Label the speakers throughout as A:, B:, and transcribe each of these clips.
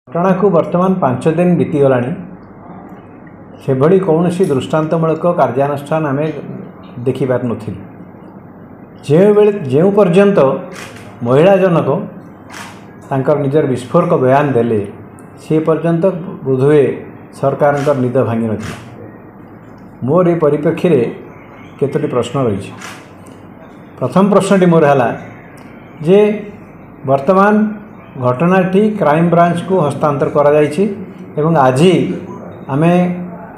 A: घटना को वर्तमान 5 दिन बीतीगला से भली कौन सी दृष्टांतमूलक कार्यानुष्ठान आम देखिपार नी जो पर्यंत महिला जनक तांकर निजर विस्फोरक बयान देले से पर्यंत बोधहुए सरकार निद भांगी न मोर ये परिप्रेक्षी रे केतोटी प्रश्न रही। प्रथम प्रश्नटी मोर है जे वर्तमान घटनाटी क्राइम ब्रांच को हस्तांतर करा जायछि एवं आज आम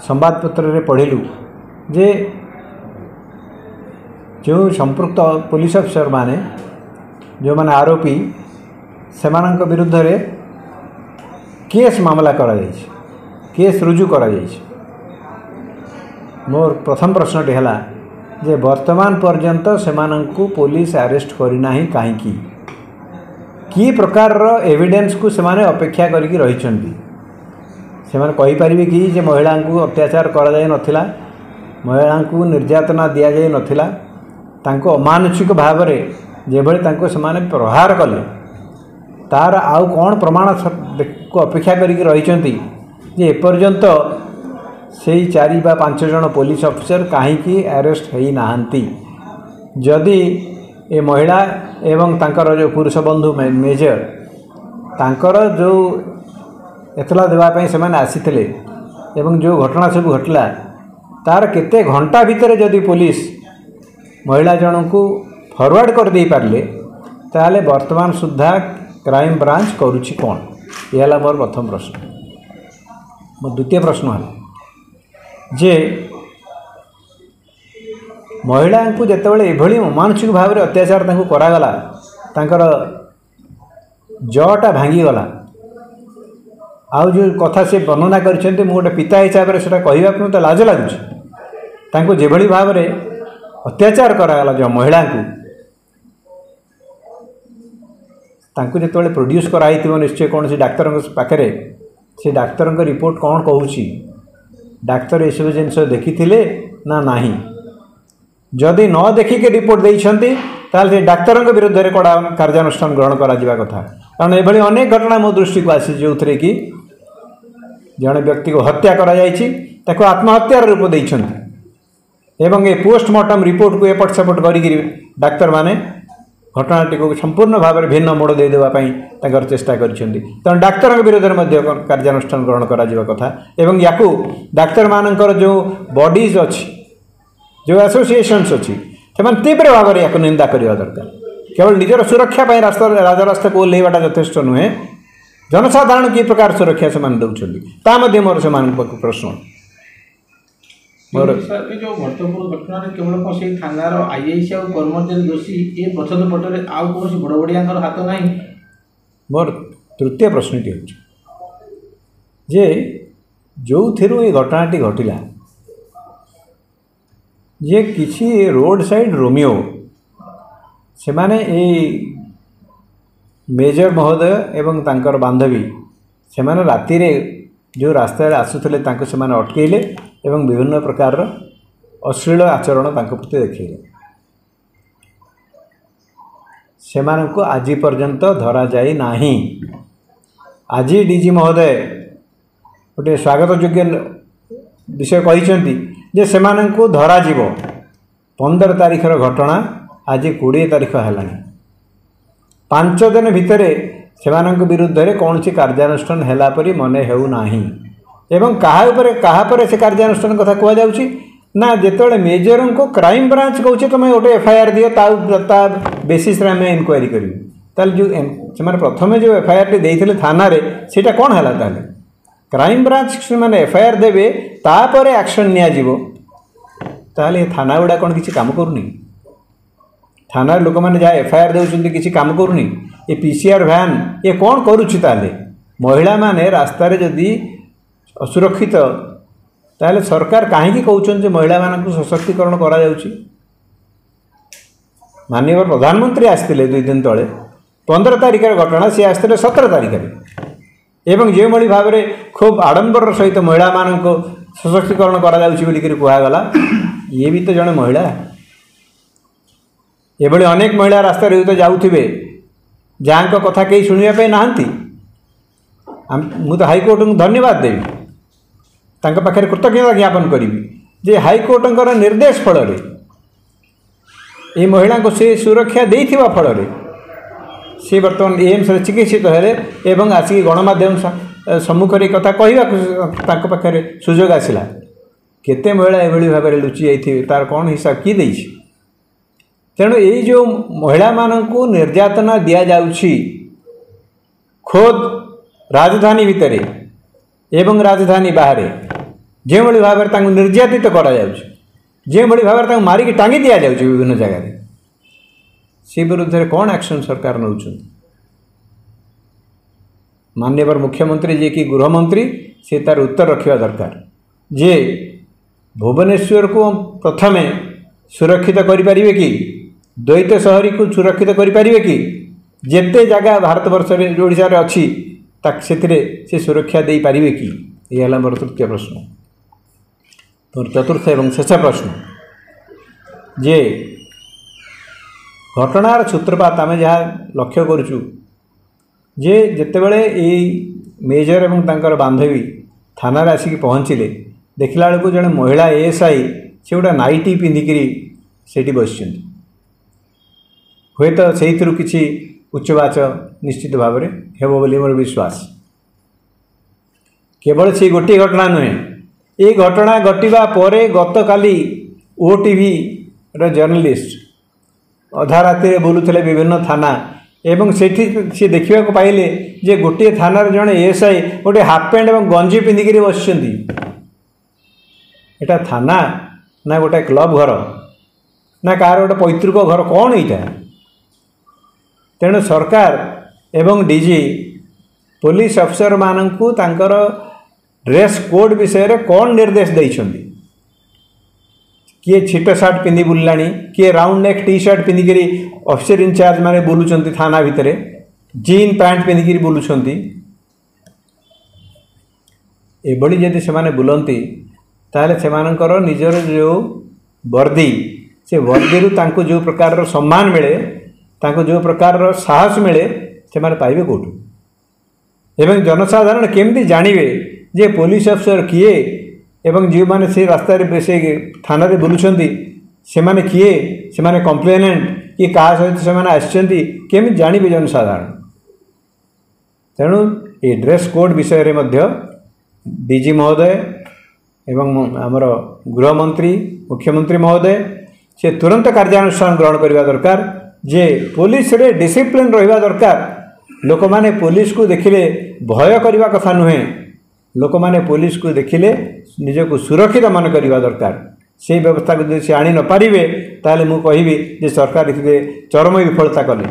A: संवादपत्र रे पढ़िलु जे जो संपृक्त पुलिस अफिसर माने जो माने आरोपी सेमानंक विरुद्ध रे केस मामला करा जायछि, केस रुजु करा जायछि। मोर प्रथम प्रश्नटी है जे वर्तमान पर्यंत सेमानंकु पुलिस अरेस्ट करिना ही काहेकि कि प्रकार एविडेंस को सेमाने अपेक्षा करिकी रहिछन्ति। सेमाने कहि परिबे कि जे महिला को अत्याचार करा जाय नथिला, महिला को निर्यातना दिया जाय नथिला, तांको अमानुषिक भाव रे जेभଳି तांको सेमाने प्रहार कले तार आउ कोन प्रमाण को अपेक्षा करिकी रहिछन्ति जे एपर्यंत से 4 बा 5 जन पुलिस अफिसर काहेकि अरेस्ट होई नाहंती। जदि ए महिला एवं तांकर जो पुरुष बंधु मेजर तांकर जो एतला देवाई से आसीथिले एवं जो घटना सब घटला तार केते घंटा भितर जदि पुलिस महिला जन को फॉरवर्ड कर दे पारले ताले वर्तमान सुधा क्राइम ब्रांच करुछि कोन। यह मोर प्रथम प्रश्न। मोर द्वितीय प्रश्न है जे महिला को जितेबाला एभली अमानुषिक भाव में अत्याचार करागला तांकर जटा भांगीगला आउ जो कथा से वर्णना कर गोटे पिता हिसाब से कहवाक मत लाज लगुच तांको जेभली भाव में अत्याचार करागला जो महिला को तांको जितेबाला प्रोड्यूस कराई निश्चय कौन से डाक्तर पाखे से डाक्तर रिपोर्ट कौन कहूँ डाक्तर ये सब जिन देखी ना नहीं जदि न देखिके रिपोर्ट देइछन्ति ताले डाक्तर विरुद्ध में कड़ा कार्यानुष्ठान ग्रहण करा कथा। कारण एभली अनेक घटना मो दृष्टि को आसी जो थे कि जड़े व्यक्ति को हत्या करा जायछि ताको आत्महत्यार रूप देइछन्ति एवं ये पोस्टमार्टम रिपोर्ट को एपट सेपट करी डाक्तर माने घटनाटी को संपूर्ण भाव में भिन्न मोड़ दे देवाई तांकर चेष्टा करिसेंति। तेणु डाक्तर विरुद्ध में कार्यानुष्ठान ग्रहण करा कथा एवं याकू डाक्तर मानकर जो बॉडीज अच्छी जो एसोसिएशन्स अच्छी से तीव्र भाव में या निंदा करवा दरकार। केवल निजर सुरक्षा रास्ता राजरास्ता को ओह्लैवाटा यथेष्ट नुहे, जनसाधारण कि प्रकार सुरक्षा से दौरान मोर से प्रश्न
B: मोर जो भरतपुर घटना केवल से थानार आईआईसी और कर्मचारी दोषी ये पछद पटरे आउ कौन बड़ बड़िया हाथ ना।
A: मोर तृतीय प्रश्नटी जे जो थिरु ये घटनाटी घटिला जे किसी रोड साइड रोमियो से माने मेजर महोदय एवं तांकर बांधवी से माने राति रे जो रास्ता आसुले से अटकेले एवं विभिन्न प्रकार अश्लील आचरण प्रति देखिले से आज पर्यंत धरा जाई नाही। आज डीजी महोदय गोटे स्वागत योग्य विषय कहिसेंति जे सेमानन को धरा जीवो 15 तारिखर घटना आज 20 तारिख है 5 दिन भितर सेमानन विरुद्ध में कौन सी कार्यानुष्ठान हैला परी मने हेउ नाही एवं कहा पर से कार्यानुष्ठान कथा कह जाउछि ना जेतोले मेजर को क्राइम ब्रांच कहूँ तुम गोटे एफआईआर दियो ता बेसिस रे आमे इनक्वायरी करियो ताल जो से प्रथम जो एफआईआर टी देइथिले थाना रे सेटा कोन हैला ताले क्राइम ब्रांच से माने एफआईआर देबे तापर एक्शन निया जीवो ताले थाना गुड़ा कौन किसी काम करूनी। थाना लोक मैंने जहाँ एफआईआर देउछन्ति किसी काम करूनी। ये पीसीआर वैन ये कौन करुछि ताले महिला माने रास्ता रे जदि असुरक्षित ताले सरकार कहीं कहउछन महिला मानक सशक्तिकरण करा जाउछि। माननीय प्रधानमंत्री आसते 2 दिन तले 15 तारिखर घटना सी आसते 17 तारिख एवं जो भाव में खूब आडंबर सहित महिला मानक सशक्तिकरण करा जाउछि बोली कहगला। ये भी तो जड़े महिला एभली अनेक महिला रास्ता तो जाऊे जहाँ कथा कहीं शुणा नहांती मु तो हाईकोर्ट को धन्यवाद देवी तांका पाखरे कृतज्ञता ज्ञापन करी जे हाईकोर्टर निर्देश फल ये महिला को से सुरक्षा देथिबा फल सी बर्तमान एम्स चिकित्सित हेले एवं आसिक गणमाध्यम सम्मुख रे कथा कहवा पाखे सुजोग आसला केते महिला एभली भाव में लुचि जाइए तार कौन हिसाब किए देछि तेणु ये जो महिला मानू निर्यातना दि जाउछि खोद राजधानी भितर एवं राजधानी बाहर जो भाव में निर्यातित करा जो भाव में मारिकी टांगी दि जाउछि विभिन्न जगह से विरुद्ध में कौन एक्शन सरकार नौ माननीय मुख्यमंत्री जी की गृहमंत्री से तार उत्तर रखा दरकार जे भुवनेश्वर को प्रथमे सुरक्षित करें कि द्वैत शहरी को सुरक्षित करें कि जेते जगह भारत वर्ष ओडिशा रे अच्छी से सुरक्षा दे पारे कि यह मोर तृतीय प्रश्न। मोर चतुर्थ एवं शेष प्रश्न जे घटनार सूत्रपात आम जहाँ लक्ष्य करुचु जे जितेबले ये मेजर एवं तांकर बांधवी थाना आसिक पहुँचले देखला बेलू जड़े महिला एएसआई से गोटे नाइटी पिंधिकी से बस हे तो से किसी उच्चवाच निश्चित भाव में हेबो बोली मोर विश्वास। केवल से गोटे घटना नुहे ये घटना घटवा पर गत काली ओटीवी जर्नलिस्ट अधा राति बुलूले विभिन्न थाना एवं सेठी सी देखा पाइले जे गोटे थानार जड़े एएसआई गोटे हाफ पैंट और गंजी पिंधिकी बस एटा थाना ना गोटे क्लब घर ना कार गोटे पैतृक घर कौन यहाँ तेणु सरकार एवं डीजी पुलिस अफसर मानू तांकर ड्रेस कोड विषय रे कौन निर्देश देइछंदी किए छिट सार्ट पिंधि बुल्ला किए राउंड नेक टी शर्ट पिंधिकी ऑफिसर इनचार्ज माने बुलुचंती थाना भितर जीन पैंट पिंधिकी बुलुचंती एभली जदि से बुलंती ताले सेमानकर निजर जो वर्दी से वर्दी तांको जो प्रकार सम्मान मिले तांको जो प्रकार साहस मिले से पाइबे कौटू एवं जनसाधारण केमती जानवे जे पुलिस अफसर किए एवं जो मैंने से रास्ता से थाना रे बुलुछंती से माने किए से माने कंप्लेनेंट कि क्या सहित से माने आछंती केमती जानवे जनसाधारण। तेणु ये ड्रेस कोड विषय रे मध्य डीजी महोदय एवं आमर गृहमंत्री मुख्यमंत्री महोदय से तुरंत कार्यानुष्ठान ग्रहण करने दरकार जे पुलिस रे डिसिप्लिन रहिबा दरकार। लोक माने पुलिस को देखिले भय करने कथा नुहे लोक माने पुलिस को देखिले निजको सुरक्षित मन करने दरकार। से व्यवस्था को यदि आनी न पारिबे ताले मु कहिबी जे सरकार चरम विफलता कले।